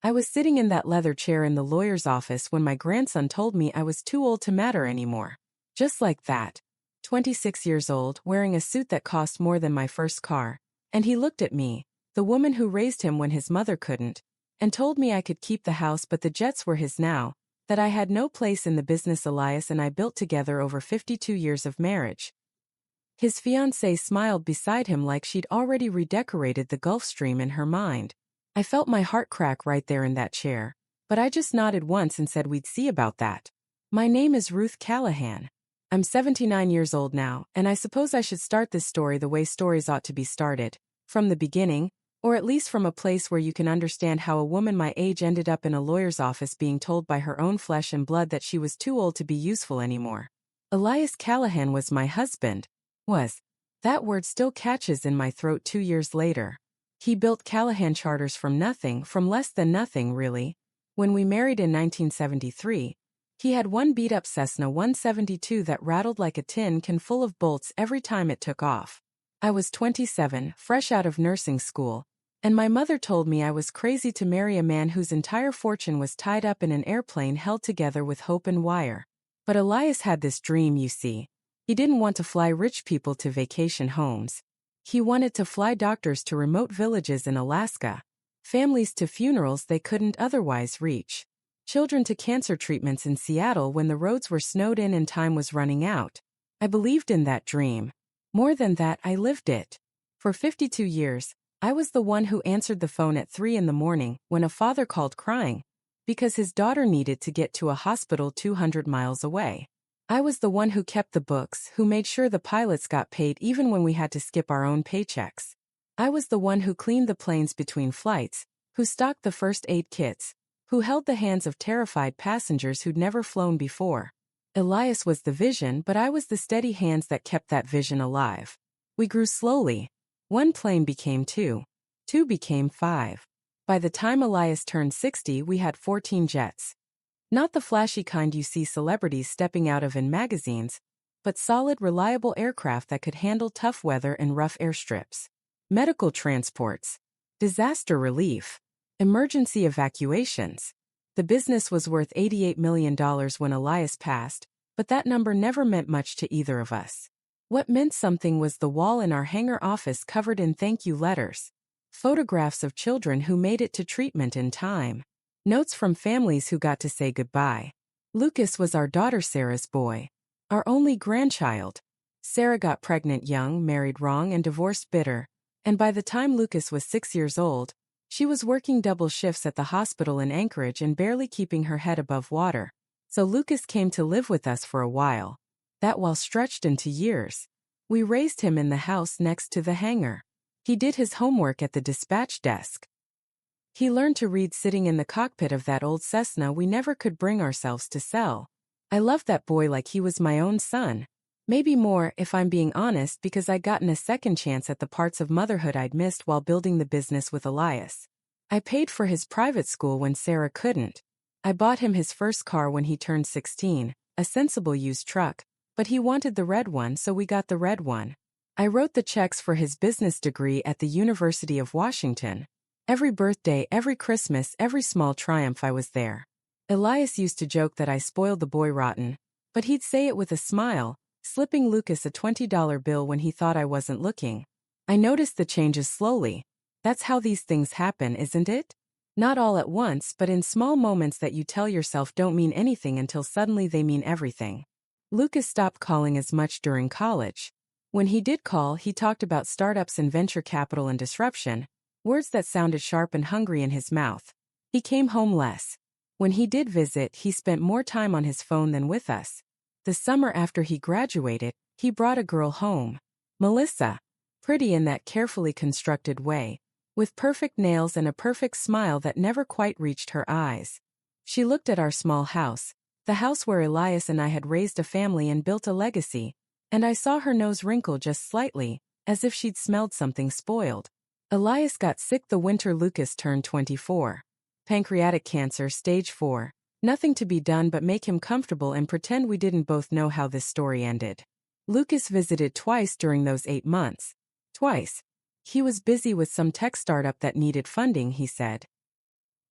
I was sitting in that leather chair in the lawyer's office when my grandson told me I was too old to matter anymore. Just like that. 26 years old, wearing a suit that cost more than my first car. And he looked at me, the woman who raised him when his mother couldn't, and told me I could keep the house but the jets were his now, that I had no place in the business Elias and I built together over 52 years of marriage. His fiancée smiled beside him like she'd already redecorated the Gulf Stream in her mind. I felt my heart crack right there in that chair, but I just nodded once and said we'd see about that. My name is Ruth Callahan. I'm 79 years old now, and I suppose I should start this story the way stories ought to be started, from the beginning, or at least from a place where you can understand how a woman my age ended up in a lawyer's office being told by her own flesh and blood that she was too old to be useful anymore. Elias Callahan was my husband. Was. That word still catches in my throat 2 years later. He built Callahan Charters from nothing, from less than nothing really. When we married in 1973, he had one beat-up Cessna 172 that rattled like a tin can full of bolts every time it took off. I was 27, fresh out of nursing school, and my mother told me I was crazy to marry a man whose entire fortune was tied up in an airplane held together with hope and wire. But Elias had this dream, you see. He didn't want to fly rich people to vacation homes. He wanted to fly doctors to remote villages in Alaska, families to funerals they couldn't otherwise reach, children to cancer treatments in Seattle when the roads were snowed in and time was running out. I believed in that dream. More than that, I lived it. For 52 years, I was the one who answered the phone at 3 in the morning when a father called crying because his daughter needed to get to a hospital 200 miles away. I was the one who kept the books, who made sure the pilots got paid even when we had to skip our own paychecks. I was the one who cleaned the planes between flights, who stocked the first aid kits, who held the hands of terrified passengers who'd never flown before. Elias was the vision, but I was the steady hands that kept that vision alive. We grew slowly. 1 plane became 2. 2 became 5. By the time Elias turned 60, we had 14 jets. Not the flashy kind you see celebrities stepping out of in magazines, but solid, reliable aircraft that could handle tough weather and rough airstrips. Medical transports. Disaster relief. Emergency evacuations. The business was worth $88 million when Elias passed, but that number never meant much to either of us. What meant something was the wall in our hangar office covered in thank you letters. Photographs of children who made it to treatment in time. Notes from families who got to say goodbye. Lucas was our daughter Sarah's boy. Our only grandchild. Sarah got pregnant young, married wrong, and divorced bitter. And by the time Lucas was 6 years old, she was working double shifts at the hospital in Anchorage and barely keeping her head above water. So Lucas came to live with us for a while. That while stretched into years. We raised him in the house next to the hangar. He did his homework at the dispatch desk. He learned to read sitting in the cockpit of that old Cessna we never could bring ourselves to sell. I loved that boy like he was my own son. Maybe more, if I'm being honest, because I'd gotten a second chance at the parts of motherhood I'd missed while building the business with Elias. I paid for his private school when Sarah couldn't. I bought him his first car when he turned 16, a sensible used truck, but he wanted the red one, so we got the red one. I wrote the checks for his business degree at the University of Washington. Every birthday, every Christmas, every small triumph I was there. Elias used to joke that I spoiled the boy rotten, but he'd say it with a smile, slipping Lucas a $20 bill when he thought I wasn't looking. I noticed the changes slowly. That's how these things happen, isn't it? Not all at once, but in small moments that you tell yourself don't mean anything until suddenly they mean everything. Lucas stopped calling as much during college. When he did call, he talked about startups and venture capital and disruption, words that sounded sharp and hungry in his mouth. He came home less. When he did visit, he spent more time on his phone than with us. The summer after he graduated, he brought a girl home. Melissa. Pretty in that carefully constructed way, with perfect nails and a perfect smile that never quite reached her eyes. She looked at our small house, the house where Elias and I had raised a family and built a legacy, and I saw her nose wrinkle just slightly, as if she'd smelled something spoiled. Elias got sick the winter Lucas turned 24. Pancreatic cancer, stage 4. Nothing to be done but make him comfortable and pretend we didn't both know how this story ended. Lucas visited twice during those 8 months. Twice. He was busy with some tech startup that needed funding, he said.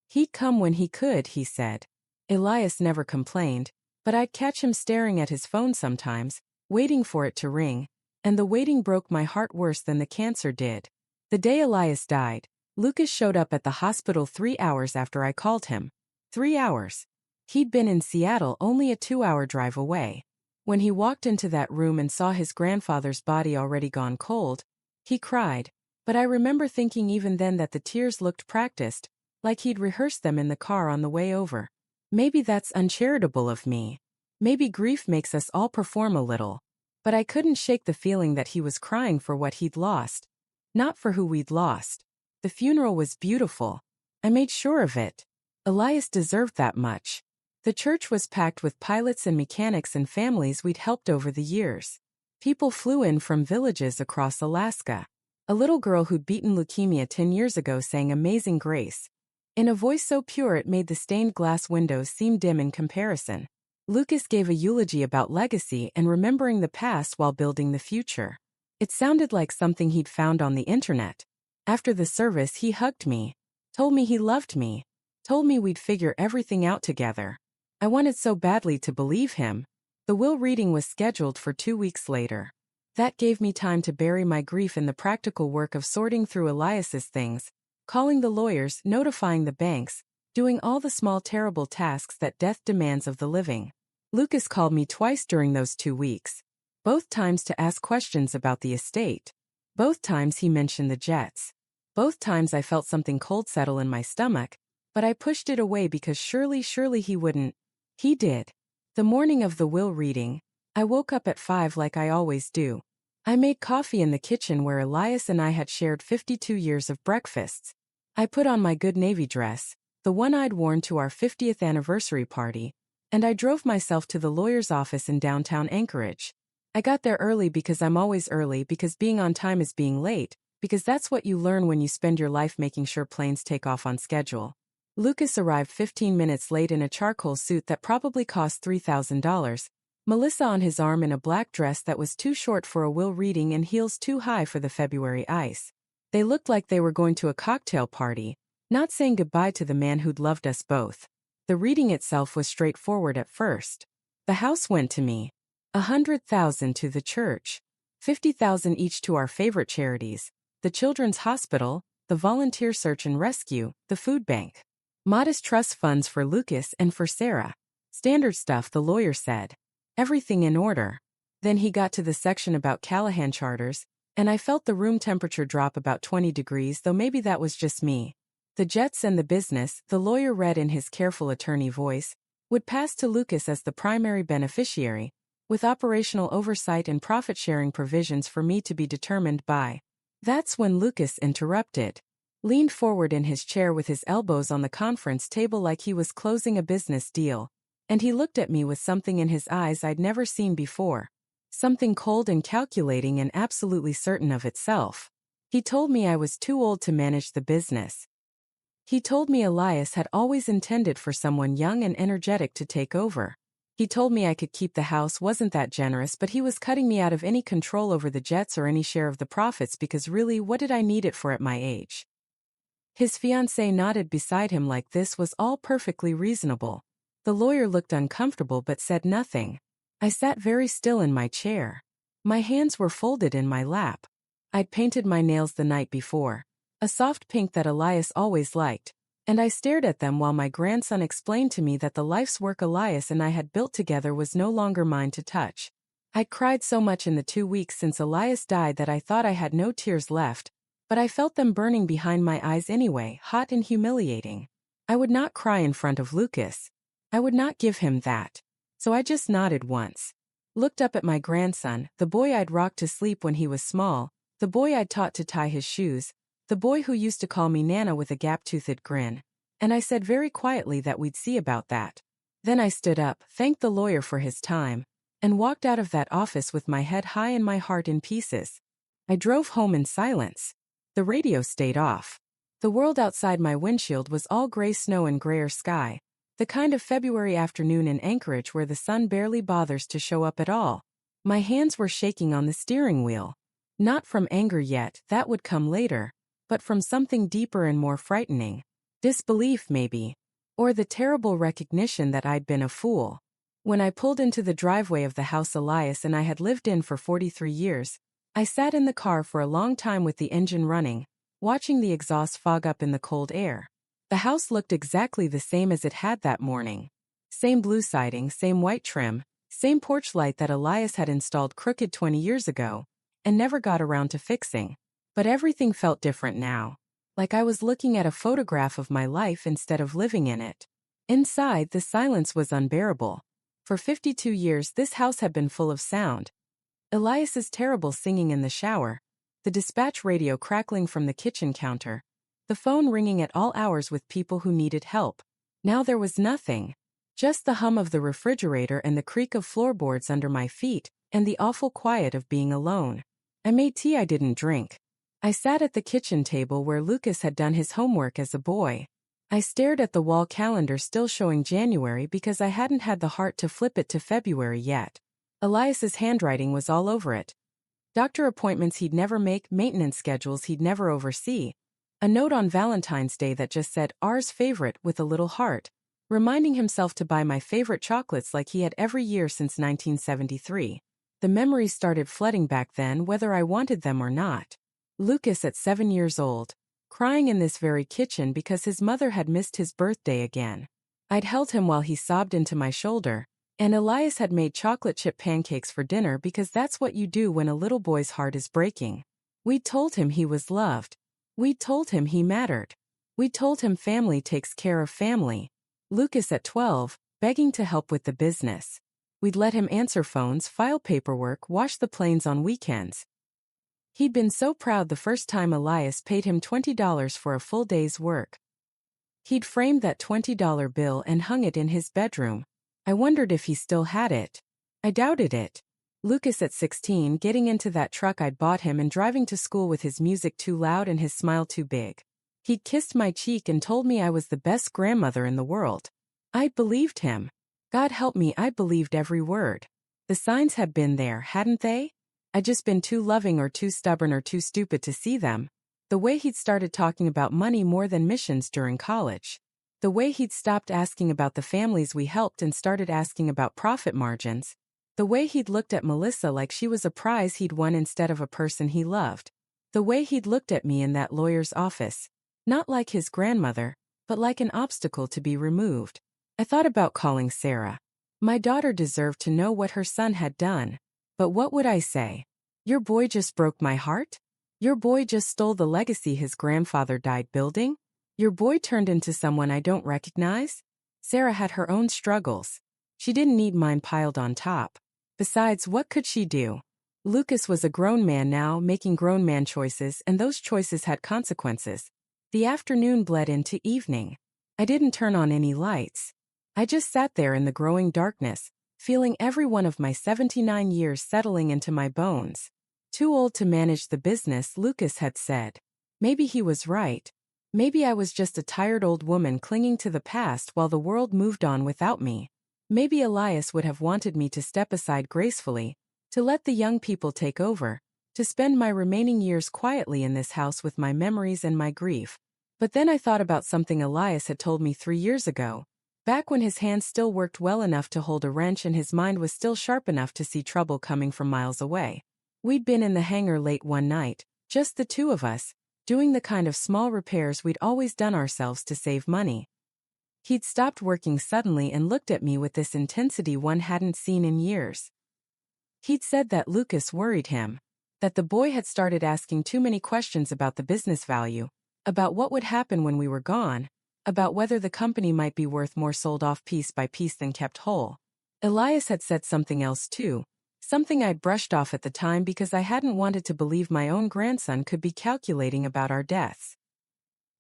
He'd come when he could, he said. Elias never complained, but I'd catch him staring at his phone sometimes, waiting for it to ring, and the waiting broke my heart worse than the cancer did. The day Elias died, Lucas showed up at the hospital 3 hours after I called him. 3 hours. He'd been in Seattle only a 2-hour drive away. When he walked into that room and saw his grandfather's body already gone cold, he cried, but I remember thinking even then that the tears looked practiced, like he'd rehearsed them in the car on the way over. Maybe that's uncharitable of me. Maybe grief makes us all perform a little. But I couldn't shake the feeling that he was crying for what he'd lost. Not for who we'd lost. The funeral was beautiful. I made sure of it. Elias deserved that much. The church was packed with pilots and mechanics and families we'd helped over the years. People flew in from villages across Alaska. A little girl who'd beaten leukemia 10 years ago sang Amazing Grace, in a voice so pure it made the stained glass windows seem dim in comparison. Lucas gave a eulogy about legacy and remembering the past while building the future. It sounded like something he'd found on the internet. After the service he hugged me, told me he loved me, told me we'd figure everything out together. I wanted so badly to believe him. The will reading was scheduled for 2 weeks later. That gave me time to bury my grief in the practical work of sorting through Elias's things, calling the lawyers, notifying the banks, doing all the small terrible tasks that death demands of the living. Lucas called me twice during those 2 weeks. Both times to ask questions about the estate. Both times he mentioned the jets. Both times I felt something cold settle in my stomach, but I pushed it away because surely he wouldn't. He did. The morning of the will reading, I woke up at 5 like I always do. I made coffee in the kitchen where Elias and I had shared 52 years of breakfasts. I put on my good Navy dress, the one I'd worn to our 50th anniversary party, and I drove myself to the lawyer's office in downtown Anchorage. I got there early because I'm always early, because being on time is being late, because that's what you learn when you spend your life making sure planes take off on schedule. Lucas arrived 15 minutes late in a charcoal suit that probably cost $3,000, Melissa on his arm in a black dress that was too short for a will reading and heels too high for the February ice. They looked like they were going to a cocktail party, not saying goodbye to the man who'd loved us both. The reading itself was straightforward at first. The house went to me. 100,000 to the church. 50,000 each to our favorite charities, the Children's Hospital, the Volunteer Search and Rescue, the Food Bank. Modest trust funds for Lucas and for Sarah. Standard stuff, the lawyer said. Everything in order. Then he got to the section about Callahan Charters, and I felt the room temperature drop about 20 degrees, though maybe that was just me. The jets and the business, the lawyer read in his careful attorney voice, would pass to Lucas as the primary beneficiary, with operational oversight and profit-sharing provisions for me to be determined by. That's when Lucas interrupted. Leaned forward in his chair with his elbows on the conference table like he was closing a business deal, and he looked at me with something in his eyes I'd never seen before. Something cold and calculating and absolutely certain of itself. He told me I was too old to manage the business. He told me Elias had always intended for someone young and energetic to take over. He told me I could keep the house, wasn't that generous, but he was cutting me out of any control over the jets or any share of the profits because really, what did I need it for at my age? His fiancée nodded beside him like this was all perfectly reasonable. The lawyer looked uncomfortable but said nothing. I sat very still in my chair. My hands were folded in my lap. I'd painted my nails the night before, a soft pink that Elias always liked, and I stared at them while my grandson explained to me that the life's work Elias and I had built together was no longer mine to touch. I'd cried so much in the 2 weeks since Elias died that I thought I had no tears left, but I felt them burning behind my eyes anyway, hot and humiliating. I would not cry in front of Lucas. I would not give him that. So I just nodded once. Looked up at my grandson, the boy I'd rocked to sleep when he was small, the boy I'd taught to tie his shoes, the boy who used to call me Nana with a gap-toothed grin, and I said very quietly that we'd see about that. Then I stood up, thanked the lawyer for his time, and walked out of that office with my head high and my heart in pieces. I drove home in silence. The radio stayed off. The world outside my windshield was all gray snow and grayer sky, the kind of February afternoon in Anchorage where the sun barely bothers to show up at all. My hands were shaking on the steering wheel. Not from anger yet, that would come later, but from something deeper and more frightening. Disbelief, maybe. Or the terrible recognition that I'd been a fool. When I pulled into the driveway of the house Elias and I had lived in for 43 years, I sat in the car for a long time with the engine running, watching the exhaust fog up in the cold air. The house looked exactly the same as it had that morning. Same blue siding, same white trim, same porch light that Elias had installed crooked 20 years ago, and never got around to fixing. But everything felt different now. Like I was looking at a photograph of my life instead of living in it. Inside, the silence was unbearable. For 52 years this house had been full of sound. Elias's terrible singing in the shower, the dispatch radio crackling from the kitchen counter, the phone ringing at all hours with people who needed help. Now there was nothing. Just the hum of the refrigerator and the creak of floorboards under my feet, and the awful quiet of being alone. I made tea I didn't drink. I sat at the kitchen table where Lucas had done his homework as a boy. I stared at the wall calendar still showing January because I hadn't had the heart to flip it to February yet. Elias's handwriting was all over it. Doctor appointments he'd never make, maintenance schedules he'd never oversee. A note on Valentine's Day that just said, "Ours favorite," with a little heart, reminding himself to buy my favorite chocolates like he had every year since 1973. The memories started flooding back then whether I wanted them or not. Lucas at 7 years old, crying in this very kitchen because his mother had missed his birthday again. I'd held him while he sobbed into my shoulder, and Elias had made chocolate chip pancakes for dinner because that's what you do when a little boy's heart is breaking. We'd told him he was loved. We'd told him he mattered. We'd told him family takes care of family. Lucas at 12, begging to help with the business. We'd let him answer phones, file paperwork, wash the planes on weekends. He'd been so proud the first time Elias paid him $20 for a full day's work. He'd framed that $20 bill and hung it in his bedroom. I wondered if he still had it. I doubted it. Lucas at 16, getting into that truck I'd bought him and driving to school with his music too loud and his smile too big. He'd kissed my cheek and told me I was the best grandmother in the world. I believed him. God help me, I believed every word. The signs had been there, hadn't they? I'd just been too loving or too stubborn or too stupid to see them. The way he'd started talking about money more than missions during college. The way he'd stopped asking about the families we helped and started asking about profit margins. The way he'd looked at Melissa like she was a prize he'd won instead of a person he loved. The way he'd looked at me in that lawyer's office. Not like his grandmother, but like an obstacle to be removed. I thought about calling Sarah. My daughter deserved to know what her son had done. But what would I say? Your boy just broke my heart? Your boy just stole the legacy his grandfather died building? Your boy turned into someone I don't recognize? Sarah had her own struggles. She didn't need mine piled on top. Besides, what could she do? Lucas was a grown man now, making grown man choices, and those choices had consequences. The afternoon bled into evening. I didn't turn on any lights. I just sat there in the growing darkness, feeling every one of my 79 years settling into my bones. Too old to manage the business, Lucas had said. Maybe he was right. Maybe I was just a tired old woman clinging to the past while the world moved on without me. Maybe Elias would have wanted me to step aside gracefully, to let the young people take over, to spend my remaining years quietly in this house with my memories and my grief. But then I thought about something Elias had told me 3 years ago. Back when his hands still worked well enough to hold a wrench and his mind was still sharp enough to see trouble coming from miles away. We'd been in the hangar late one night, just the two of us, doing the kind of small repairs we'd always done ourselves to save money. He'd stopped working suddenly and looked at me with this intensity one hadn't seen in years. He'd said that Lucas worried him, that the boy had started asking too many questions about the business value, about what would happen when we were gone, about whether the company might be worth more sold off piece by piece than kept whole. Elias had said something else too, something I'd brushed off at the time because I hadn't wanted to believe my own grandson could be calculating about our deaths.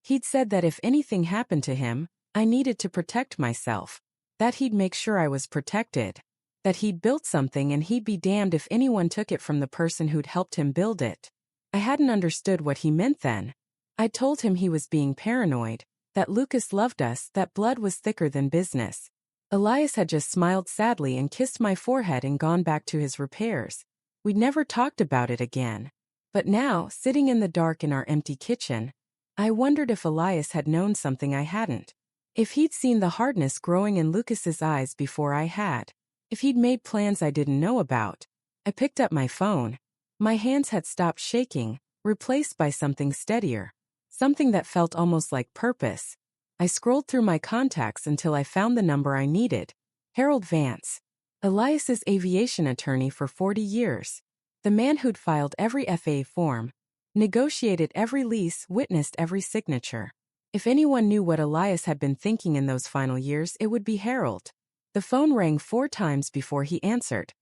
He'd said that if anything happened to him, I needed to protect myself, that he'd make sure I was protected, that he'd built something and he'd be damned if anyone took it from the person who'd helped him build it. I hadn't understood what he meant then. I told him he was being paranoid, that Lucas loved us, that blood was thicker than business. Elias had just smiled sadly and kissed my forehead and gone back to his repairs. We'd never talked about it again. But now, sitting in the dark in our empty kitchen, I wondered if Elias had known something I hadn't. If he'd seen the hardness growing in Lucas's eyes before I had. If he'd made plans I didn't know about. I picked up my phone. My hands had stopped shaking, replaced by something steadier. Something that felt almost like purpose. I scrolled through my contacts until I found the number I needed. Harold Vance. Elias's aviation attorney for 40 years. The man who'd filed every FAA form, negotiated every lease, witnessed every signature. If anyone knew what Elias had been thinking in those final years, it would be Harold. The phone rang 4 times before he answered.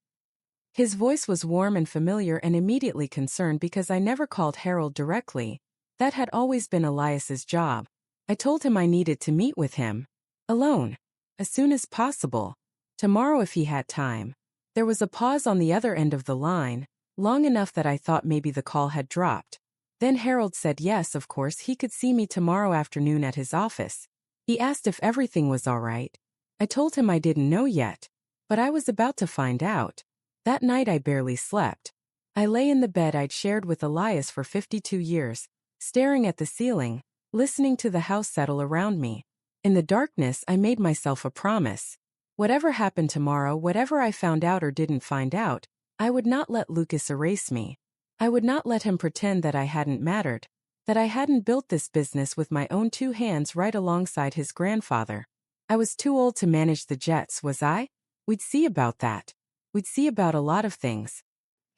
His voice was warm and familiar and immediately concerned because I never called Harold directly. That had always been Elias's job. I told him I needed to meet with him. Alone. As soon as possible. Tomorrow if he had time. There was a pause on the other end of the line, long enough that I thought maybe the call had dropped. Then Harold said yes, of course he could see me tomorrow afternoon at his office. He asked if everything was all right. I told him I didn't know yet, but I was about to find out. That night I barely slept. I lay in the bed I'd shared with Elias for 52 years, staring at the ceiling, listening to the house settle around me. In the darkness I made myself a promise. Whatever happened tomorrow, whatever I found out or didn't find out, I would not let Lucas erase me. I would not let him pretend that I hadn't mattered, that I hadn't built this business with my own 2 hands right alongside his grandfather. I was too old to manage the jets, was I? We'd see about that. We'd see about a lot of things.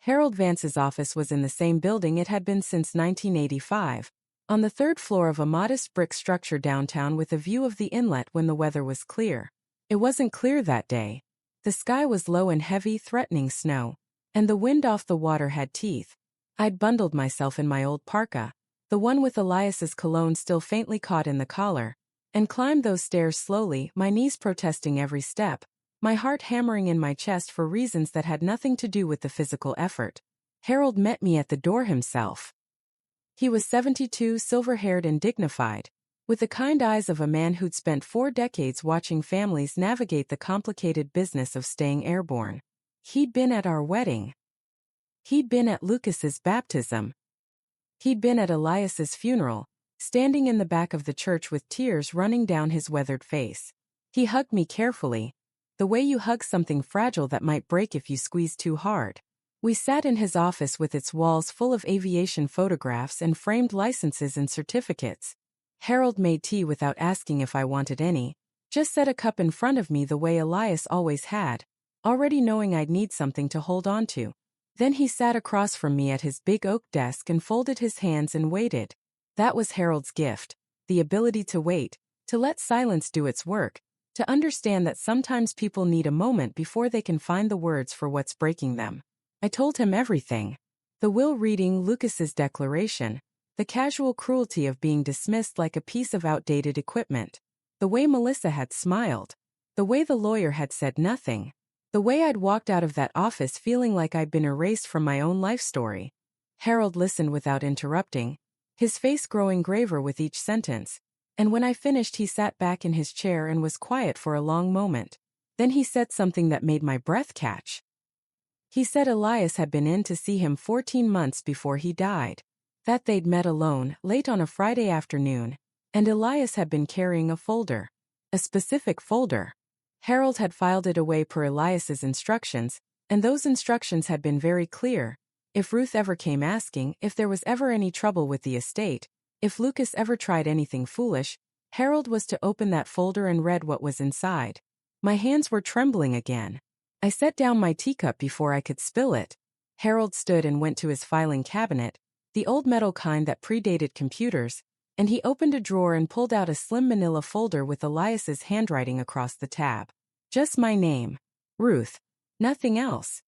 Harold Vance's office was in the same building it had been since 1985, on the 3rd floor of a modest brick structure downtown with a view of the inlet when the weather was clear. It wasn't clear that day. The sky was low and heavy, threatening snow, and the wind off the water had teeth. I'd bundled myself in my old parka, the one with Elias's cologne still faintly caught in the collar, and climbed those stairs slowly, my knees protesting every step, my heart hammering in my chest for reasons that had nothing to do with the physical effort. Harold met me at the door himself. He was 72, silver-haired and dignified, with the kind eyes of a man who'd spent 4 decades watching families navigate the complicated business of staying airborne. He'd been at our wedding. He'd been at Lucas's baptism. He'd been at Elias's funeral, standing in the back of the church with tears running down his weathered face. He hugged me carefully, the way you hug something fragile that might break if you squeeze too hard. We sat in his office with its walls full of aviation photographs and framed licenses and certificates. Harold made tea without asking if I wanted any, just set a cup in front of me the way Elias always had, already knowing I'd need something to hold on to. Then he sat across from me at his big oak desk and folded his hands and waited. That was Harold's gift, the ability to wait, to let silence do its work, to understand that sometimes people need a moment before they can find the words for what's breaking them. I told him everything. The will reading, Lucas's declaration, the casual cruelty of being dismissed like a piece of outdated equipment, the way Melissa had smiled, the way the lawyer had said nothing, the way I'd walked out of that office feeling like I'd been erased from my own life story. Harold listened without interrupting, his face growing graver with each sentence, and when I finished he sat back in his chair and was quiet for a long moment. Then he said something that made my breath catch. He said Elias had been in to see him 14 months before he died, that they'd met alone, late on a Friday afternoon, and Elias had been carrying a folder. A specific folder. Harold had filed it away per Elias's instructions, and those instructions had been very clear. If Ruth ever came asking, if there was ever any trouble with the estate, if Lucas ever tried anything foolish, Harold was to open that folder and read what was inside. My hands were trembling again. I set down my teacup before I could spill it. Harold stood and went to his filing cabinet, the old metal kind that predated computers, and he opened a drawer and pulled out a slim manila folder with Elias's handwriting across the tab. Just my name. Ruth. Nothing else.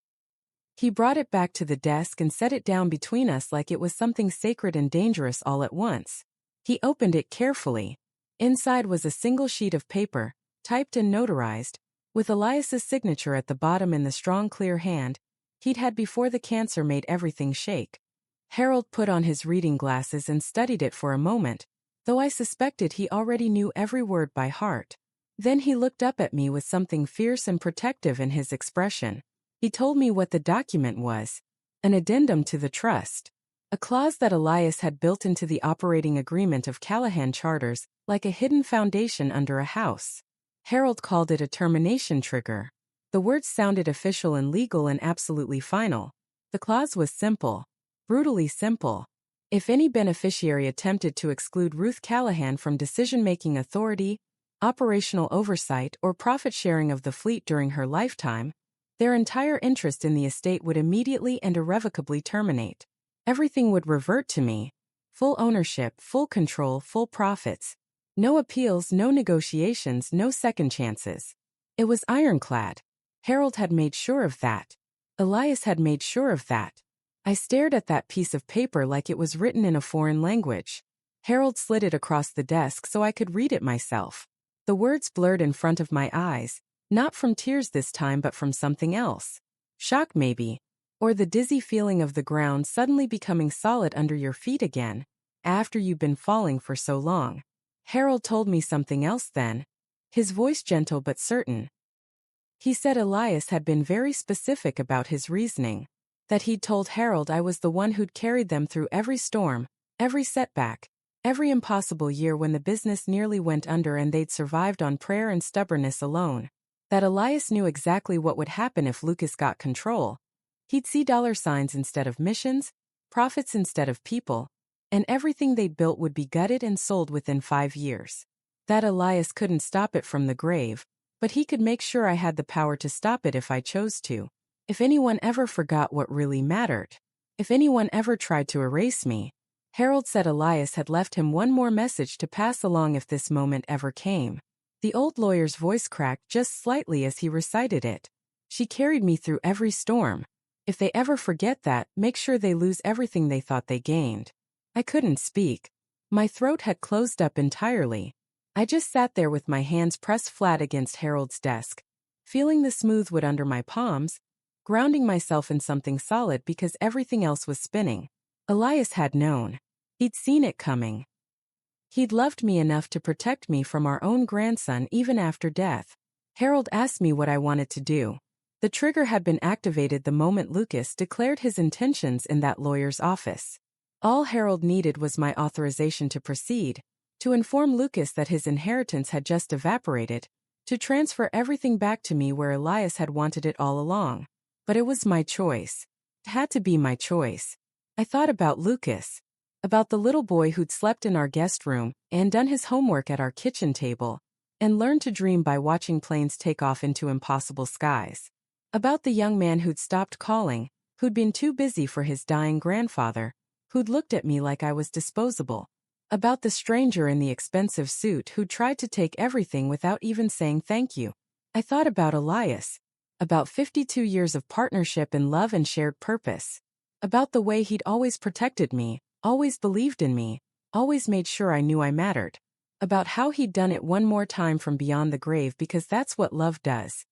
He brought it back to the desk and set it down between us like it was something sacred and dangerous all at once. He opened it carefully. Inside was a single sheet of paper, typed and notarized, with Elias's signature at the bottom in the strong clear hand he'd had before the cancer made everything shake. Harold put on his reading glasses and studied it for a moment, though I suspected he already knew every word by heart. Then he looked up at me with something fierce and protective in his expression. He told me what the document was. An addendum to the trust. A clause that Elias had built into the operating agreement of Callahan Charters, like a hidden foundation under a house. Harold called it a termination trigger. The words sounded official and legal and absolutely final. The clause was simple. Brutally simple. If any beneficiary attempted to exclude Ruth Callahan from decision-making authority, operational oversight, or profit-sharing of the fleet during her lifetime, their entire interest in the estate would immediately and irrevocably terminate. Everything would revert to me. Full ownership, full control, full profits. No appeals, no negotiations, no second chances. It was ironclad. Harold had made sure of that. Elias had made sure of that. I stared at that piece of paper like it was written in a foreign language. Harold slid it across the desk so I could read it myself. The words blurred in front of my eyes, not from tears this time but from something else. Shock maybe. Or the dizzy feeling of the ground suddenly becoming solid under your feet again, after you've been falling for so long. Harold told me something else then, his voice gentle but certain. He said Elias had been very specific about his reasoning, that he'd told Harold I was the one who'd carried them through every storm, every setback, every impossible year when the business nearly went under and they'd survived on prayer and stubbornness alone, that Elias knew exactly what would happen if Lucas got control. He'd see dollar signs instead of missions, profits instead of people, and everything they'd built would be gutted and sold within 5 years. That Elias couldn't stop it from the grave, but he could make sure I had the power to stop it if I chose to. If anyone ever forgot what really mattered, if anyone ever tried to erase me, Harold said Elias had left him one more message to pass along if this moment ever came. The old lawyer's voice cracked just slightly as he recited it. She carried me through every storm. If they ever forget that, make sure they lose everything they thought they gained. I couldn't speak. My throat had closed up entirely. I just sat there with my hands pressed flat against Harold's desk, feeling the smooth wood under my palms, grounding myself in something solid because everything else was spinning. Elias had known. He'd seen it coming. He'd loved me enough to protect me from our own grandson even after death. Harold asked me what I wanted to do. The trigger had been activated the moment Lucas declared his intentions in that lawyer's office. All Harold needed was my authorization to proceed, to inform Lucas that his inheritance had just evaporated, to transfer everything back to me where Elias had wanted it all along. But it was my choice. It had to be my choice. I thought about Lucas, about the little boy who'd slept in our guest room and done his homework at our kitchen table, and learned to dream by watching planes take off into impossible skies. About the young man who'd stopped calling, who'd been too busy for his dying grandfather, who'd looked at me like I was disposable. About the stranger in the expensive suit who tried to take everything without even saying thank you. I thought about Elias, about 52 years of partnership in love and shared purpose, about the way he'd always protected me, always believed in me, always made sure I knew I mattered, about how he'd done it one more time from beyond the grave because that's what love does.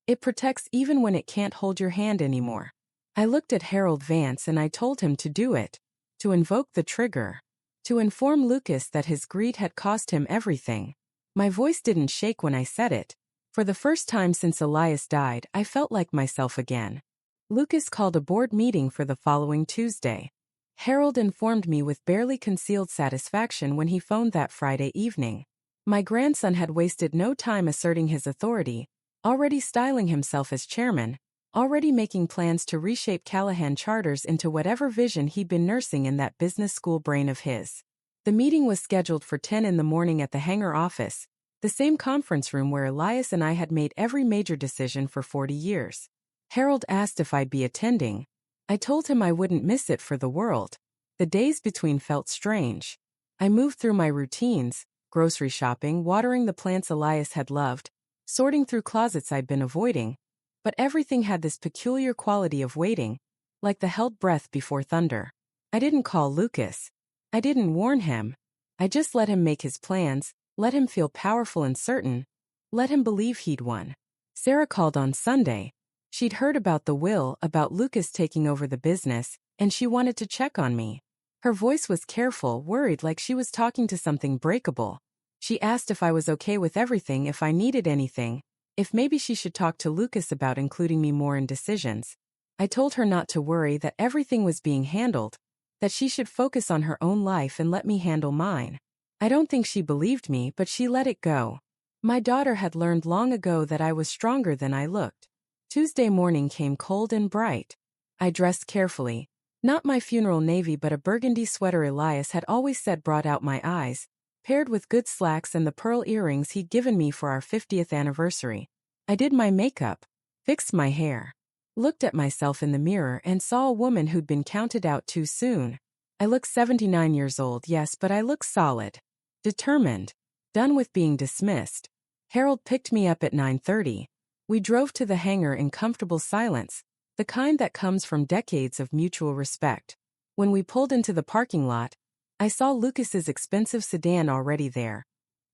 It protects even when it can't hold your hand anymore. I looked at Harold Vance and I told him to do it, to invoke the trigger, to inform Lucas that his greed had cost him everything. My voice didn't shake when I said it. For the first time since Elias died, I felt like myself again. Lucas called a board meeting for the following Tuesday. Harold informed me with barely concealed satisfaction when he phoned that Friday evening. My grandson had wasted no time asserting his authority, already styling himself as chairman, already making plans to reshape Callahan Charters into whatever vision he'd been nursing in that business school brain of his. The meeting was scheduled for 10 in the morning at the hangar office, the same conference room where Elias and I had made every major decision for 40 years. Harold asked if I'd be attending. I told him I wouldn't miss it for the world. The days between felt strange. I moved through my routines, grocery shopping, watering the plants Elias had loved, sorting through closets I'd been avoiding, but everything had this peculiar quality of waiting, like the held breath before thunder. I didn't call Lucas. I didn't warn him. I just let him make his plans, let him feel powerful and certain, let him believe he'd won. Sarah called on Sunday. She'd heard about the will, about Lucas taking over the business, and she wanted to check on me. Her voice was careful, worried like she was talking to something breakable. She asked if I was okay with everything, if I needed anything, if maybe she should talk to Lucas about including me more in decisions. I told her not to worry, that everything was being handled, that she should focus on her own life and let me handle mine. I don't think she believed me, but she let it go. My daughter had learned long ago that I was stronger than I looked. Tuesday morning came cold and bright. I dressed carefully. Not my funeral navy but a burgundy sweater Elias had always said brought out my eyes, paired with good slacks and the pearl earrings he'd given me for our 50th anniversary. I did my makeup, fixed my hair, looked at myself in the mirror and saw a woman who'd been counted out too soon. I look 79 years old, yes, but I look solid. Determined. Done with being dismissed. Harold picked me up at 9:30. We drove to the hangar in comfortable silence, the kind that comes from decades of mutual respect. When we pulled into the parking lot, I saw Lucas's expensive sedan already there,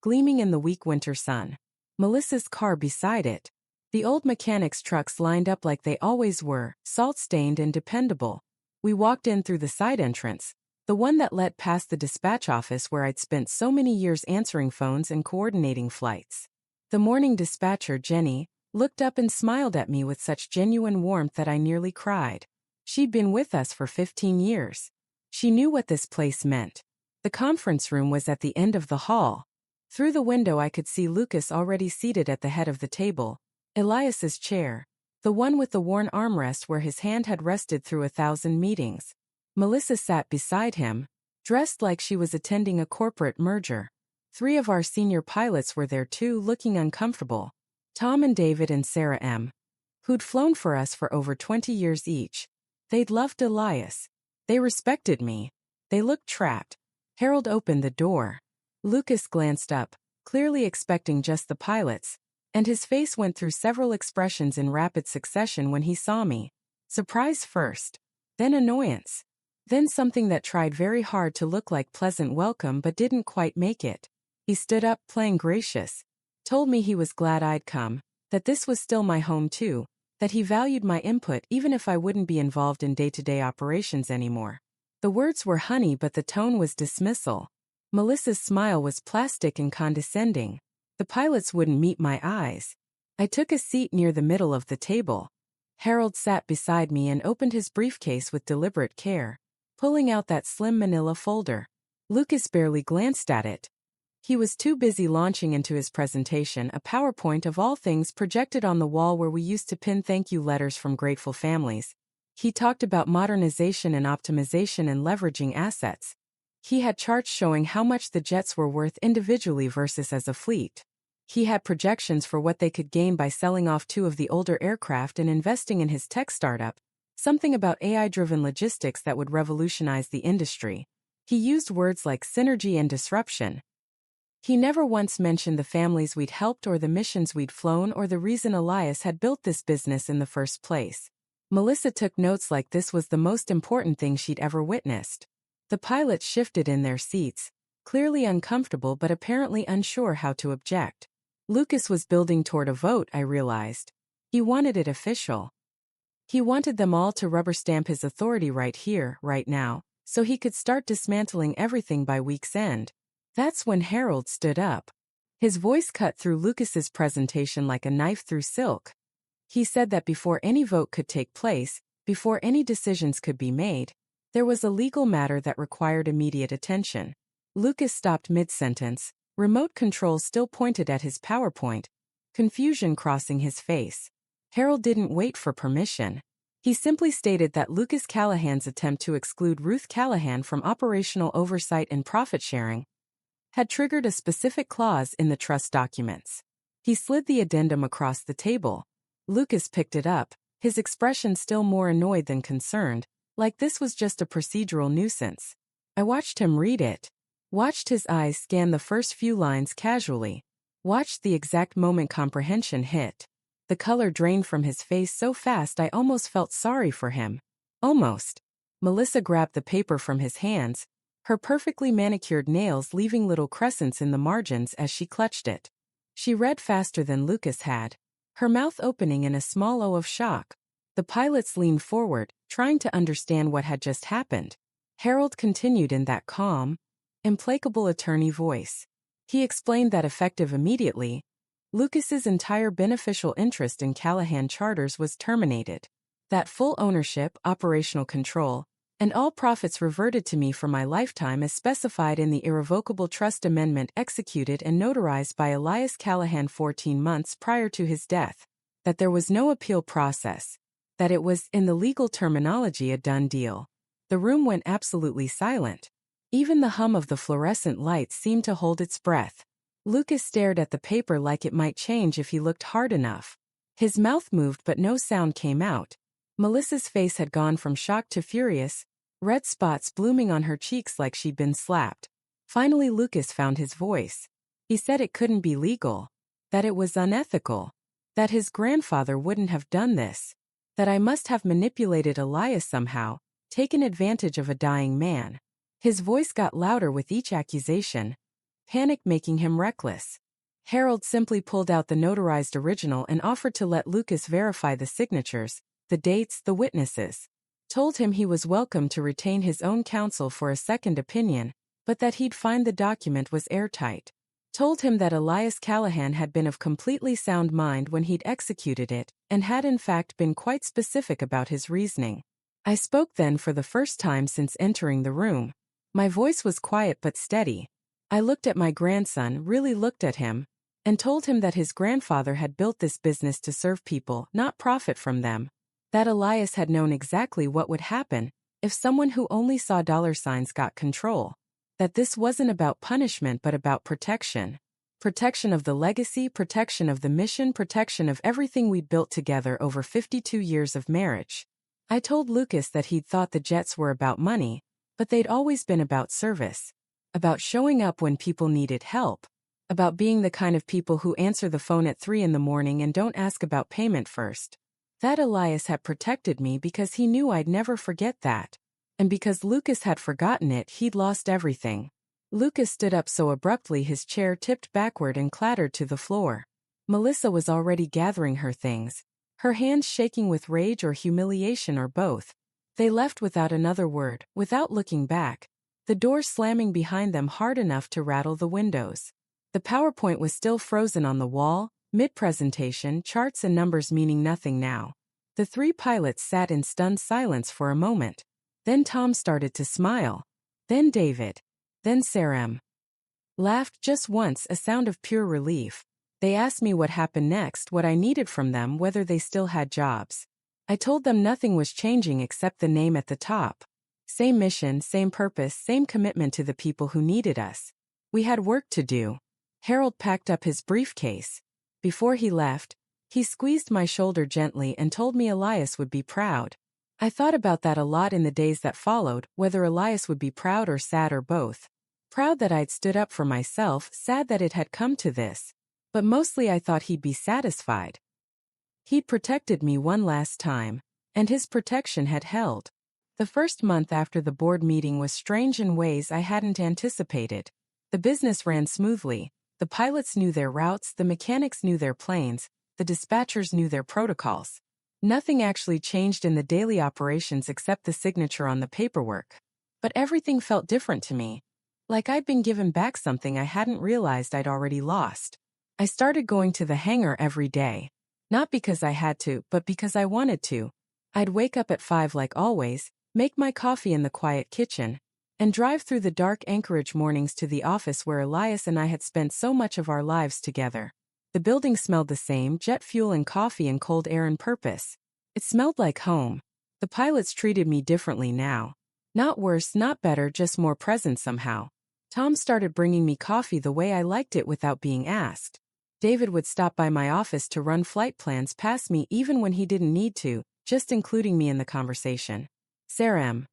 gleaming in the weak winter sun. Melissa's car beside it. The old mechanics' trucks lined up like they always were, salt-stained and dependable. We walked in through the side entrance, the one that led past the dispatch office where I'd spent so many years answering phones and coordinating flights. The morning dispatcher, Jenny, looked up and smiled at me with such genuine warmth that I nearly cried. She'd been with us for 15 years. She knew what this place meant. The conference room was at the end of the hall. Through the window I could see Lucas already seated at the head of the table, Elias's chair, the one with the worn armrest where his hand had rested through 1,000 meetings. Melissa sat beside him, dressed like she was attending a corporate merger. 3 of our senior pilots were there too, looking uncomfortable. Tom and David and Sarah M., who'd flown for us for over 20 years each. They'd loved Elias. They respected me. They looked trapped. Harold opened the door. Lucas glanced up, clearly expecting just the pilots, and his face went through several expressions in rapid succession when he saw me. Surprise first, then annoyance, then something that tried very hard to look like pleasant welcome but didn't quite make it. He stood up, playing gracious, told me he was glad I'd come, that this was still my home too, that he valued my input even if I wouldn't be involved in day-to-day operations anymore. The words were honey but the tone was dismissal. Melissa's smile was plastic and condescending. The pilots wouldn't meet my eyes. I took a seat near the middle of the table. Harold sat beside me and opened his briefcase with deliberate care, pulling out that slim manila folder. Lucas barely glanced at it. He was too busy launching into his presentation, a PowerPoint of all things projected on the wall where we used to pin thank you letters from grateful families. He talked about modernization and optimization and leveraging assets. He had charts showing how much the jets were worth individually versus as a fleet. He had projections for what they could gain by selling off 2 of the older aircraft and investing in his tech startup, something about AI-driven logistics that would revolutionize the industry. He used words like synergy and disruption. He never once mentioned the families we'd helped or the missions we'd flown or the reason Elias had built this business in the first place. Melissa took notes like this was the most important thing she'd ever witnessed. The pilots shifted in their seats, clearly uncomfortable but apparently unsure how to object. Lucas was building toward a vote, I realized. He wanted it official. He wanted them all to rubber stamp his authority right here, right now, so he could start dismantling everything by week's end. That's when Harold stood up. His voice cut through Lucas's presentation like a knife through silk. He said that before any vote could take place, before any decisions could be made, there was a legal matter that required immediate attention. Lucas stopped mid-sentence, remote control still pointed at his PowerPoint, confusion crossing his face. Harold didn't wait for permission. He simply stated that Lucas Callahan's attempt to exclude Ruth Callahan from operational oversight and profit sharing had triggered a specific clause in the trust documents. He slid the addendum across the table. Lucas picked it up, his expression still more annoyed than concerned, like this was just a procedural nuisance. I watched him read it, watched his eyes scan the first few lines casually, watched the exact moment comprehension hit. The color drained from his face so fast I almost felt sorry for him. Almost. Melissa grabbed the paper from his hands, her perfectly manicured nails leaving little crescents in the margins as she clutched it. She read faster than Lucas had, her mouth opening in a small O of shock. The pilots leaned forward, trying to understand what had just happened. Harold continued in that calm, implacable attorney voice. He explained that effective immediately, Lucas's entire beneficial interest in Callahan Charters was terminated. That full ownership, operational control, and all profits reverted to me for my lifetime as specified in the irrevocable trust amendment executed and notarized by Elias Callahan 14 months prior to his death, that there was no appeal process, that it was, in the legal terminology, a done deal. The room went absolutely silent. Even the hum of the fluorescent lights seemed to hold its breath. Lucas stared at the paper like it might change if he looked hard enough. His mouth moved but no sound came out. Melissa's face had gone from shock to furious, red spots blooming on her cheeks like she'd been slapped. Finally Lucas found his voice. He said it couldn't be legal, that it was unethical, that his grandfather wouldn't have done this, that I must have manipulated Elias somehow, taken advantage of a dying man. His voice got louder with each accusation, panic making him reckless. Harold simply pulled out the notarized original and offered to let Lucas verify the signatures, the dates, the witnesses. Told him he was welcome to retain his own counsel for a second opinion, but that he'd find the document was airtight. Told him that Elias Callahan had been of completely sound mind when he'd executed it, and had in fact been quite specific about his reasoning. I spoke then for the first time since entering the room. My voice was quiet but steady. I looked at my grandson, really looked at him, and told him that his grandfather had built this business to serve people, not profit from them. That Elias had known exactly what would happen if someone who only saw dollar signs got control. That this wasn't about punishment but about protection. Protection of the legacy, protection of the mission, protection of everything we'd built together over 52 years of marriage. I told Lucas that he'd thought the Jets were about money, but they'd always been about service. About showing up when people needed help. About being the kind of people who answer the phone at 3 in the morning and don't ask about payment first. That Elias had protected me because he knew I'd never forget that. And because Lucas had forgotten it, he'd lost everything. Lucas stood up so abruptly his chair tipped backward and clattered to the floor. Melissa was already gathering her things, her hands shaking with rage or humiliation or both. They left without another word, without looking back, the door slamming behind them hard enough to rattle the windows. The PowerPoint was still frozen on the wall, mid-presentation, charts and numbers meaning nothing now. The three pilots sat in stunned silence for a moment. Then Tom started to smile. Then David. Then Sarah laughed just once, a sound of pure relief. They asked me what happened next, what I needed from them, whether they still had jobs. I told them nothing was changing except the name at the top. Same mission, same purpose, same commitment to the people who needed us. We had work to do. Harold packed up his briefcase. Before he left, he squeezed my shoulder gently and told me Elias would be proud. I thought about that a lot in the days that followed, whether Elias would be proud or sad or both. Proud that I'd stood up for myself, sad that it had come to this. But mostly I thought he'd be satisfied. He'd protected me one last time, and his protection had held. The first month after the board meeting was strange in ways I hadn't anticipated. The business ran smoothly. The pilots knew their routes, the mechanics knew their planes, the dispatchers knew their protocols. Nothing actually changed in the daily operations except the signature on the paperwork. But everything felt different to me. Like I'd been given back something I hadn't realized I'd already lost. I started going to the hangar every day. Not because I had to, but because I wanted to. I'd wake up at 5 like always, make my coffee in the quiet kitchen, and drive through the dark Anchorage mornings to the office where Elias and I had spent so much of our lives together. The building smelled the same, jet fuel and coffee and cold air and purpose. It smelled like home. The pilots treated me differently now. Not worse, not better, just more present somehow. Tom started bringing me coffee the way I liked it without being asked. David would stop by my office to run flight plans past me even when he didn't need to, just including me in the conversation. Sarah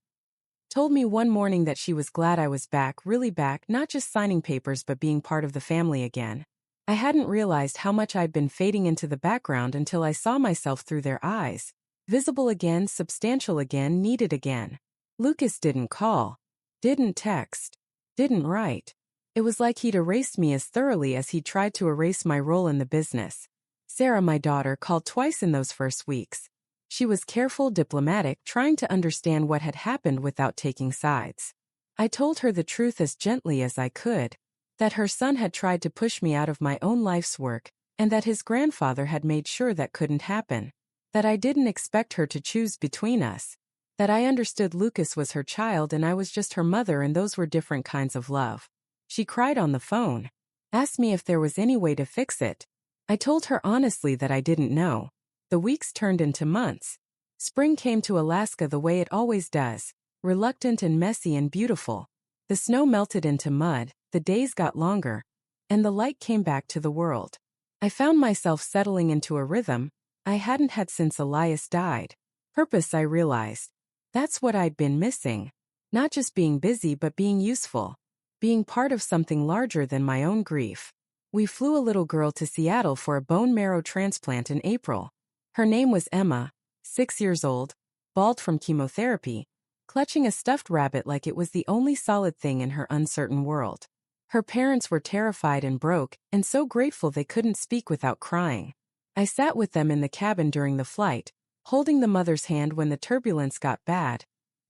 told me one morning that she was glad I was back, really back, not just signing papers but being part of the family again. I hadn't realized how much I'd been fading into the background until I saw myself through their eyes. Visible again, substantial again, needed again. Lucas didn't call, didn't text, didn't write. It was like he'd erased me as thoroughly as he'd tried to erase my role in the business. Sarah, my daughter, called twice in those first weeks. She was careful, diplomatic, trying to understand what had happened without taking sides. I told her the truth as gently as I could. That her son had tried to push me out of my own life's work, and that his grandfather had made sure that couldn't happen. That I didn't expect her to choose between us. That I understood Lucas was her child and I was just her mother, and those were different kinds of love. She cried on the phone. Asked me if there was any way to fix it. I told her honestly that I didn't know. The weeks turned into months. Spring came to Alaska the way it always does, reluctant and messy and beautiful. The snow melted into mud, the days got longer, and the light came back to the world. I found myself settling into a rhythm I hadn't had since Elias died. Purpose, I realized. That's what I'd been missing. Not just being busy but being useful. Being part of something larger than my own grief. We flew a little girl to Seattle for a bone marrow transplant in April. Her name was Emma, 6 years old, bald from chemotherapy, clutching a stuffed rabbit like it was the only solid thing in her uncertain world. Her parents were terrified and broke, and so grateful they couldn't speak without crying. I sat with them in the cabin during the flight, holding the mother's hand when the turbulence got bad,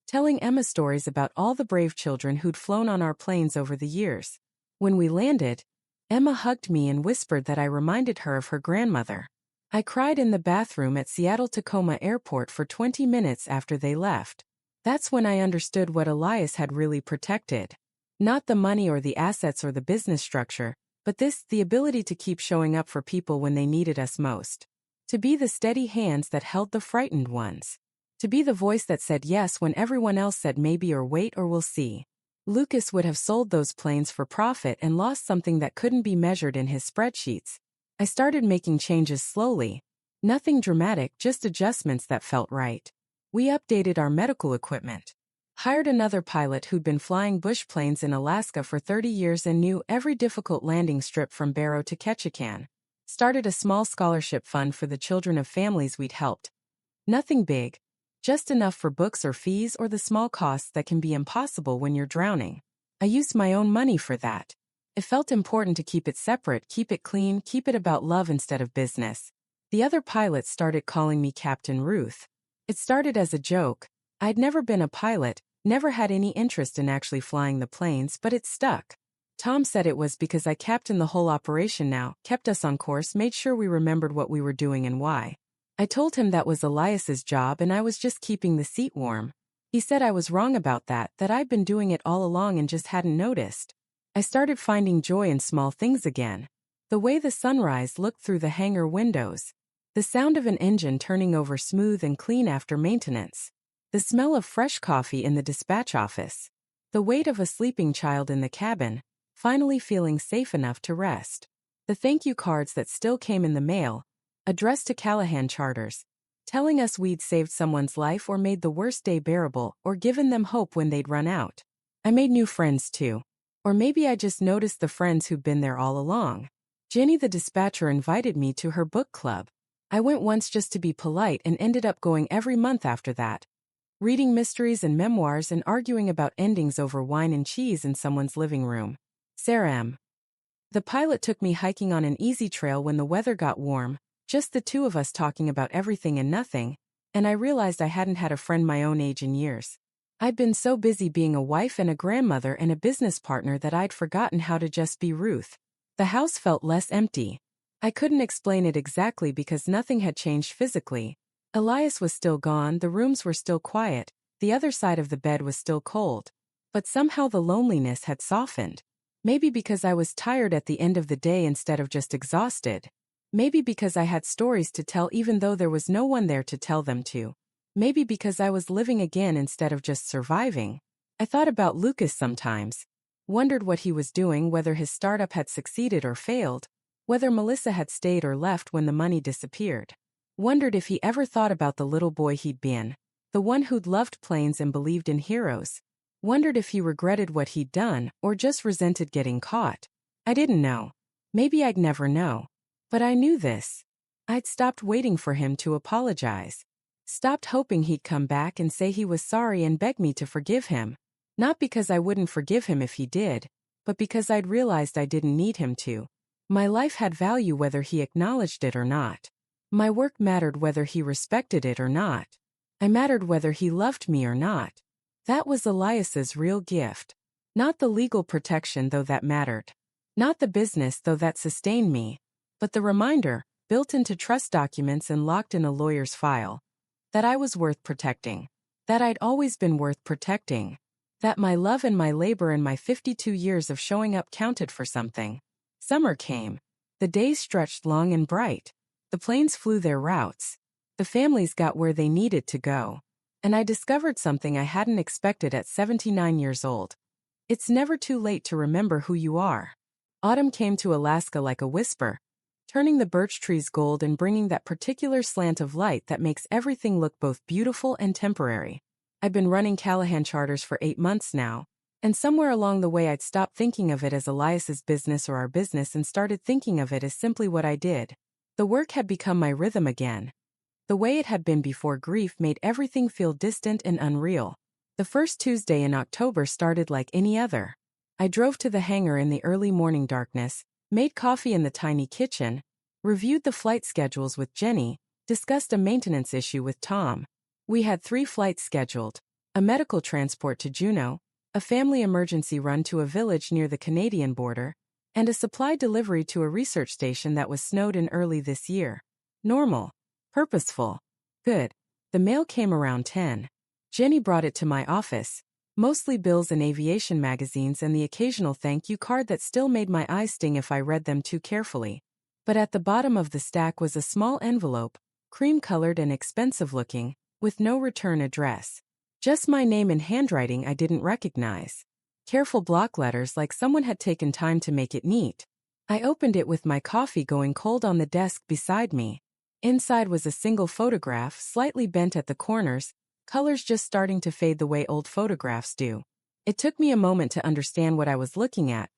telling Emma stories about all the brave children who'd flown on our planes over the years. When we landed, Emma hugged me and whispered that I reminded her of her grandmother. I cried in the bathroom at Seattle-Tacoma Airport for 20 minutes after they left. That's when I understood what Elias had really protected. Not the money or the assets or the business structure, but the ability to keep showing up for people when they needed us most. To be the steady hands that held the frightened ones. To be the voice that said yes when everyone else said maybe or wait or we'll see. Lucas would have sold those planes for profit and lost something that couldn't be measured in his spreadsheets. I started making changes slowly. Nothing dramatic, just adjustments that felt right. We updated our medical equipment. Hired another pilot who'd been flying bush planes in Alaska for 30 years and knew every difficult landing strip from Barrow to Ketchikan. Started a small scholarship fund for the children of families we'd helped. Nothing big, just enough for books or fees or the small costs that can be impossible when you're drowning. I used my own money for that. It felt important to keep it separate, keep it clean, keep it about love instead of business. The other pilots started calling me Captain Ruth. It started as a joke. I'd never been a pilot, never had any interest in actually flying the planes, but it stuck. Tom said it was because I captained the whole operation now, kept us on course, made sure we remembered what we were doing and why. I told him that was Elias's job and I was just keeping the seat warm. He said I was wrong about that I'd been doing it all along and just hadn't noticed. I started finding joy in small things again. The way the sunrise looked through the hangar windows. The sound of an engine turning over smooth and clean after maintenance. The smell of fresh coffee in the dispatch office. The weight of a sleeping child in the cabin, finally feeling safe enough to rest. The thank you cards that still came in the mail, addressed to Callahan Charters, telling us we'd saved someone's life or made the worst day bearable or given them hope when they'd run out. I made new friends too. Or maybe I just noticed the friends who'd been there all along. Jenny the dispatcher invited me to her book club. I went once just to be polite and ended up going every month after that. Reading mysteries and memoirs and arguing about endings over wine and cheese in someone's living room. Sarah M. The pilot took me hiking on an easy trail when the weather got warm, just the two of us talking about everything and nothing, and I realized I hadn't had a friend my own age in years. I'd been so busy being a wife and a grandmother and a business partner that I'd forgotten how to just be Ruth. The house felt less empty. I couldn't explain it exactly because nothing had changed physically. Elias was still gone, the rooms were still quiet, the other side of the bed was still cold. But somehow the loneliness had softened. Maybe because I was tired at the end of the day instead of just exhausted. Maybe because I had stories to tell even though there was no one there to tell them to. Maybe because I was living again instead of just surviving. I thought about Lucas sometimes. Wondered what he was doing, whether his startup had succeeded or failed. Whether Melissa had stayed or left when the money disappeared. Wondered if he ever thought about the little boy he'd been. The one who'd loved planes and believed in heroes. Wondered if he regretted what he'd done or just resented getting caught. I didn't know. Maybe I'd never know. But I knew this. I'd stopped waiting for him to apologize. Stopped hoping he'd come back and say he was sorry and beg me to forgive him. Not because I wouldn't forgive him if he did, but because I'd realized I didn't need him to. My life had value whether he acknowledged it or not. My work mattered whether he respected it or not. I mattered whether he loved me or not. That was Elias's real gift. Not the legal protection, though that mattered. Not the business, though that sustained me. But the reminder, built into trust documents and locked in a lawyer's file, that I was worth protecting. that I'd always been worth protecting, that my love and my labor and my 52 years of showing up counted for something. Summer came. The days stretched long and bright. The planes flew their routes. The families got where they needed to go. And I discovered something I hadn't expected at 79 years old. It's never too late to remember who you are. Autumn came to Alaska like a whisper, turning the birch trees gold and bringing that particular slant of light that makes everything look both beautiful and temporary. I've been running Callahan Charters for 8 months now, and somewhere along the way I'd stopped thinking of it as Elias's business or our business and started thinking of it as simply what I did. The work had become my rhythm again. The way it had been before grief made everything feel distant and unreal. The first Tuesday in October started like any other. I drove to the hangar in the early morning darkness, made coffee in the tiny kitchen, reviewed the flight schedules with Jenny, discussed a maintenance issue with Tom. We had 3 flights scheduled: a medical transport to Juneau, a family emergency run to a village near the Canadian border, and a supply delivery to a research station that was snowed in early this year. Normal. Purposeful. Good. The mail came around 10. Jenny brought it to my office, mostly bills and aviation magazines and the occasional thank you card that still made my eyes sting if I read them too carefully. But at the bottom of the stack was a small envelope, cream-colored and expensive-looking, with no return address. Just my name in handwriting I didn't recognize. Careful block letters like someone had taken time to make it neat. I opened it with my coffee going cold on the desk beside me. Inside was a single photograph, slightly bent at the corners, colors just starting to fade the way old photographs do. It took me a moment to understand what I was looking at,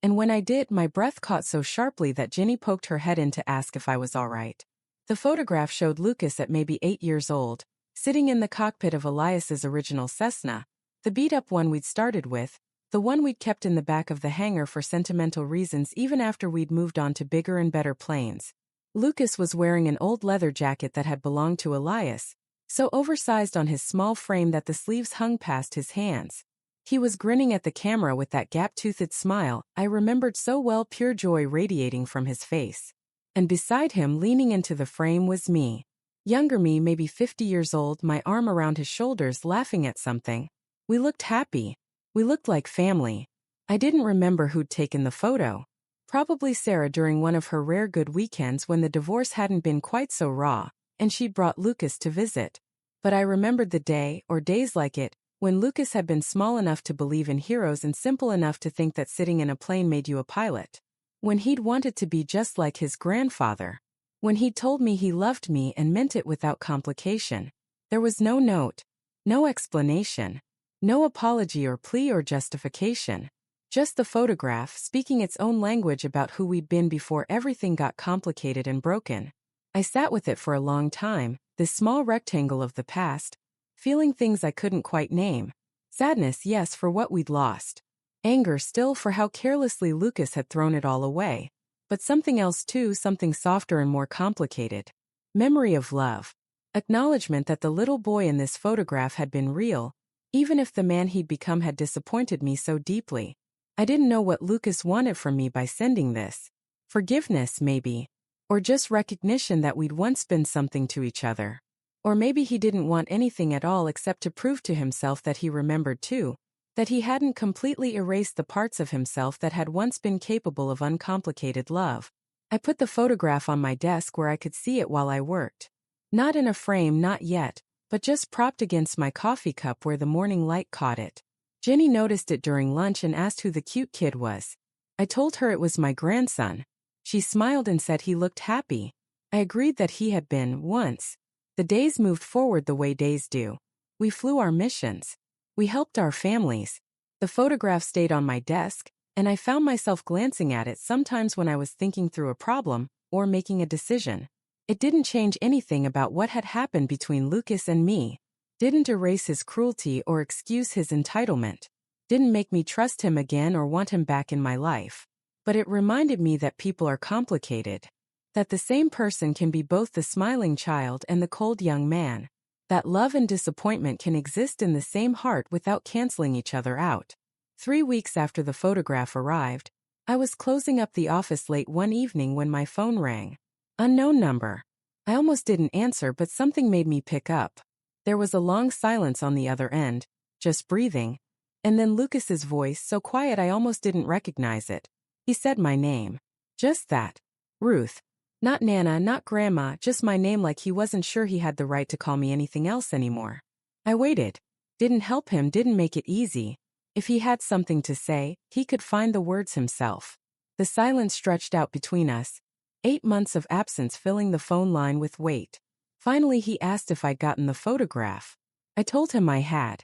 and when I did, my breath caught so sharply that Jenny poked her head in to ask if I was all right. The photograph showed Lucas at maybe 8 years old, sitting in the cockpit of Elias's original Cessna, the beat-up one we'd started with, the one we'd kept in the back of the hangar for sentimental reasons even after we'd moved on to bigger and better planes. Lucas was wearing an old leather jacket that had belonged to Elias, so oversized on his small frame that the sleeves hung past his hands. He was grinning at the camera with that gap-toothed smile I remembered so well, pure joy radiating from his face. And beside him, leaning into the frame, was me. Younger me, maybe 50 years old, my arm around his shoulders, laughing at something. We looked happy. We looked like family. I didn't remember who'd taken the photo. Probably Sarah during one of her rare good weekends when the divorce hadn't been quite so raw, and she'd brought Lucas to visit. But I remembered the day, or days like it, when Lucas had been small enough to believe in heroes and simple enough to think that sitting in a plane made you a pilot. When he'd wanted to be just like his grandfather. When he'd told me he loved me and meant it without complication. There was no note, no explanation, no apology or plea or justification. Just the photograph speaking its own language about who we'd been before everything got complicated and broken. I sat with it for a long time, this small rectangle of the past, feeling things I couldn't quite name. Sadness, yes, for what we'd lost. Anger still for how carelessly Lucas had thrown it all away. But something else too, something softer and more complicated. Memory of love. Acknowledgement that the little boy in this photograph had been real, even if the man he'd become had disappointed me so deeply. I didn't know what Lucas wanted from me by sending this. Forgiveness, maybe. Or just recognition that we'd once been something to each other. Or maybe he didn't want anything at all except to prove to himself that he remembered too, that he hadn't completely erased the parts of himself that had once been capable of uncomplicated love. I put the photograph on my desk where I could see it while I worked. Not in a frame, not yet, but just propped against my coffee cup where the morning light caught it. Jenny noticed it during lunch and asked who the cute kid was. I told her it was my grandson. She smiled and said he looked happy. I agreed that he had been, once. The days moved forward the way days do. We flew our missions. We helped our families. The photograph stayed on my desk, and I found myself glancing at it sometimes when I was thinking through a problem or making a decision. It didn't change anything about what had happened between Lucas and me. Didn't erase his cruelty or excuse his entitlement. Didn't make me trust him again or want him back in my life. But it reminded me that people are complicated. That the same person can be both the smiling child and the cold young man. That love and disappointment can exist in the same heart without canceling each other out. 3 weeks after the photograph arrived, I was closing up the office late one evening when my phone rang. Unknown number. I almost didn't answer, but something made me pick up. There was a long silence on the other end, just breathing, and then Lucas's voice so quiet I almost didn't recognize it. He said my name. Just that. Ruth. Not Nana, not Grandma, just my name, like he wasn't sure he had the right to call me anything else anymore. I waited. Didn't help him, didn't make it easy. If he had something to say, he could find the words himself. The silence stretched out between us, 8 months of absence filling the phone line with weight. Finally he asked if I'd gotten the photograph. I told him I had.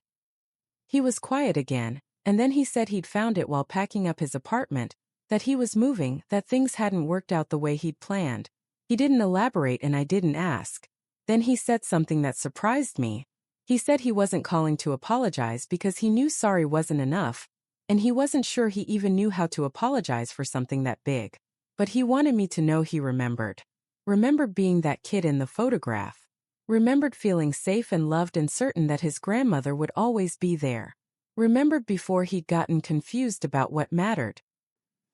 He was quiet again, and then he said he'd found it while packing up his apartment, that he was moving, that things hadn't worked out the way he'd planned. He didn't elaborate and I didn't ask. Then he said something that surprised me. He said he wasn't calling to apologize because he knew sorry wasn't enough, and he wasn't sure he even knew how to apologize for something that big. But he wanted me to know he remembered. Remembered being that kid in the photograph. Remembered feeling safe and loved and certain that his grandmother would always be there. Remembered before he'd gotten confused about what mattered.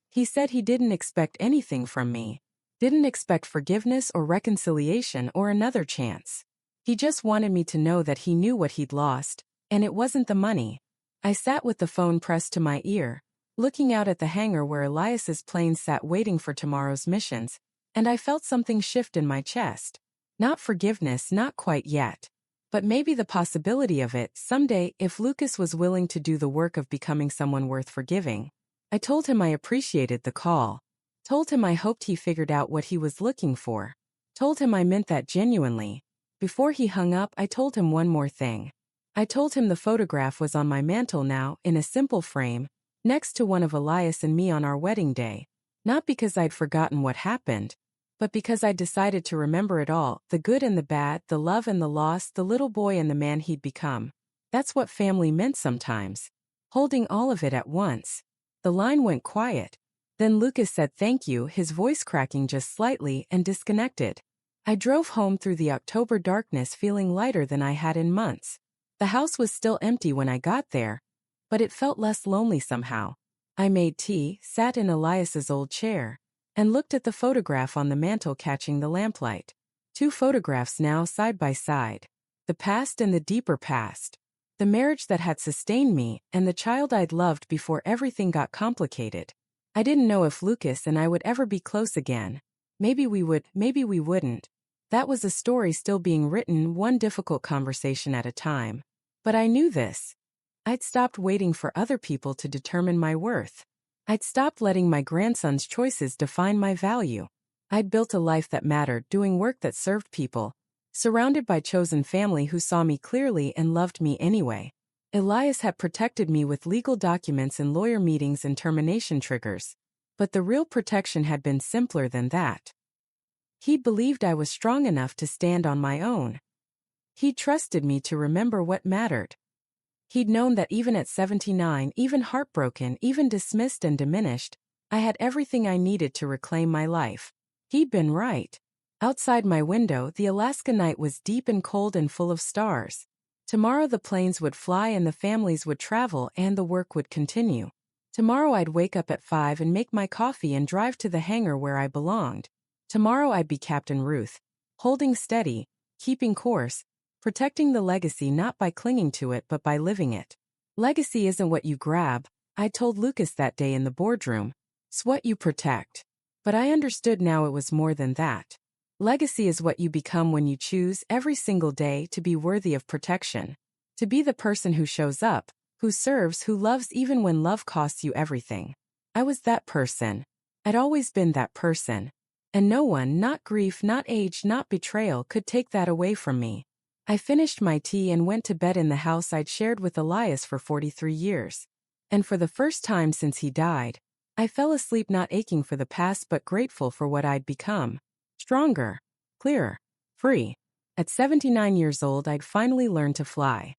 He said he didn't expect anything from me. Didn't expect forgiveness or reconciliation or another chance. He just wanted me to know that he knew what he'd lost, and it wasn't the money. I sat with the phone pressed to my ear, looking out at the hangar where Elias's plane sat waiting for tomorrow's missions, and I felt something shift in my chest. Not forgiveness, not quite yet. But maybe the possibility of it someday if Lucas was willing to do the work of becoming someone worth forgiving. I told him I appreciated the call. Told him I hoped he figured out what he was looking for. Told him I meant that genuinely. Before he hung up, I told him one more thing. I told him the photograph was on my mantle now, in a simple frame, next to one of Elias and me on our wedding day. Not because I'd forgotten what happened, but because I'd decided to remember it all, the good and the bad, the love and the loss, the little boy and the man he'd become. That's what family meant sometimes. Holding all of it at once. The line went quiet. Then Lucas said thank you, his voice cracking just slightly, and disconnected. I drove home through the October darkness feeling lighter than I had in months. The house was still empty when I got there, but it felt less lonely somehow. I made tea, sat in Elias's old chair, and looked at the photograph on the mantel catching the lamplight. 2 photographs now side by side. The past and the deeper past. The marriage that had sustained me, and the child I'd loved before everything got complicated. I didn't know if Lucas and I would ever be close again. Maybe we would, maybe we wouldn't. That was a story still being written, one difficult conversation at a time. But I knew this. I'd stopped waiting for other people to determine my worth. I'd stopped letting my grandson's choices define my value. I'd built a life that mattered, doing work that served people, surrounded by chosen family who saw me clearly and loved me anyway. Elias had protected me with legal documents and lawyer meetings and termination triggers. But the real protection had been simpler than that. He believed I was strong enough to stand on my own. He trusted me to remember what mattered. He'd known that even at 79, even heartbroken, even dismissed and diminished, I had everything I needed to reclaim my life. He'd been right. Outside my window, the Alaska night was deep and cold and full of stars. Tomorrow the planes would fly and the families would travel and the work would continue. Tomorrow I'd wake up at 5 and make my coffee and drive to the hangar where I belonged. Tomorrow I'd be Captain Ruth, holding steady, keeping course, protecting the legacy not by clinging to it but by living it. Legacy isn't what you grab, I told Lucas that day in the boardroom. It's what you protect. But I understood now it was more than that. Legacy is what you become when you choose every single day to be worthy of protection. To be the person who shows up, who serves, who loves even when love costs you everything. I was that person. I'd always been that person. And no one, not grief, not age, not betrayal, could take that away from me. I finished my tea and went to bed in the house I'd shared with Elias for 43 years. And for the first time since he died, I fell asleep not aching for the past but grateful for what I'd become. Stronger, clearer, free. At 79 years old I'd finally learned to fly.